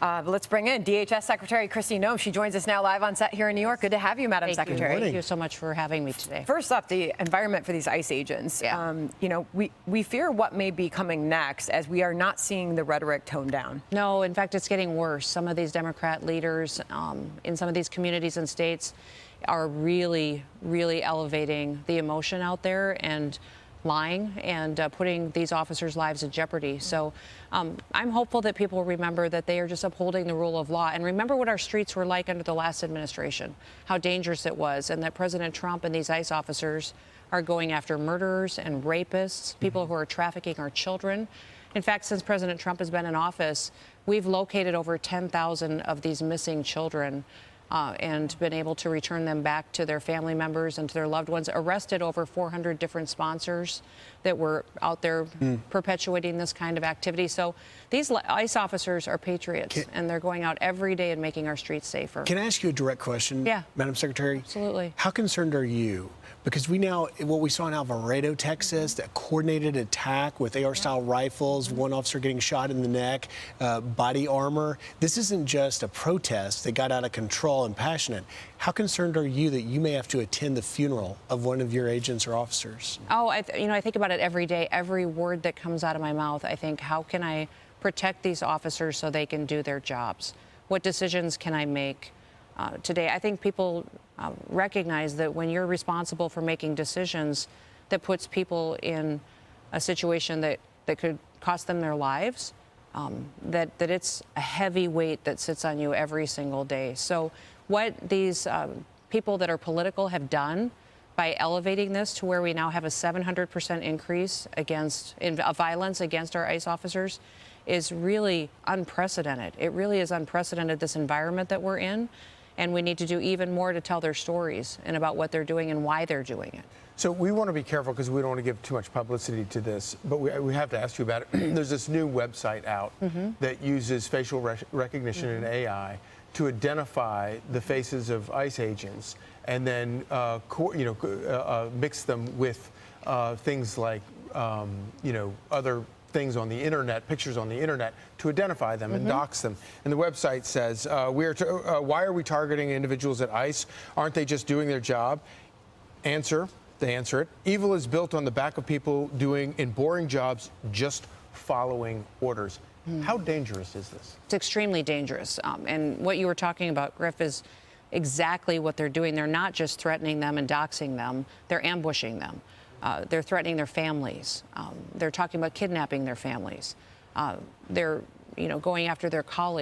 Let's bring in DHS Secretary Kristi Noem. She joins us now live on set here in New York. Good to have you, Madam Secretary. Thank you so much for having me today. First up, the environment for these ICE agents. Yeah. We fear what may be coming next as we are not seeing the rhetoric tone down. No, in fact, it's getting worse. Some of these Democrat leaders in some of these communities and states are really, really elevating the emotion out there and lying and putting these officers' lives in jeopardy. So I'm hopeful that people remember that they are just upholding the rule of law and remember what our streets were like under the last administration, how dangerous it was, and that President Trump and these ICE officers are going after murderers and rapists, people who are trafficking our children. In fact, since President Trump has been in office, we've located over 10,000 of these missing children and been able to return them back to their family members and to their loved ones, arrested over 400 different sponsors that were out there perpetuating this kind of activity. So these ICE officers are patriots, and they're going out every day and making our streets safer. Can I ask you a direct question, Madam Secretary? Absolutely. How concerned are you? Because what we saw in Alvarado, Texas, that coordinated attack with AR-style rifles, one officer getting shot in the neck, body armor. This isn't just a protest that got out of control and passionate. How concerned are you that you may have to attend the funeral of one of your agents or officers? Oh, I think about it every day. Every word that comes out of my mouth, I think, how can I protect these officers so they can do their jobs? What decisions can I make? Today, I think people recognize that when you're responsible for making decisions that puts people in a situation that could cost them their lives, that it's a heavy weight that sits on you every single day. So what these people that are political have done by elevating this to where we now have a 700% increase in violence against our ICE officers is really unprecedented. It really is unprecedented, this environment that we're in. And we need to do even more to tell their stories and about what they're doing and why they're doing it. So we want to be careful because we don't want to give too much publicity to this, but we have to ask you about it. There's this new website out that uses facial recognition and AI to identify the faces of ICE agents and then mix them with things like other things on the internet, pictures on the internet, to identify them and dox them. And the website says, why are we targeting individuals at ICE? Aren't they just doing their job? They answer it. Evil is built on the back of people doing in boring jobs, just following orders. How dangerous is this? It's extremely dangerous. And what you were talking about, Griff, is exactly what they're doing. They're not just threatening them and doxing them, they're ambushing them. They're threatening their families. They're talking about kidnapping their families. They're, going after their colleagues.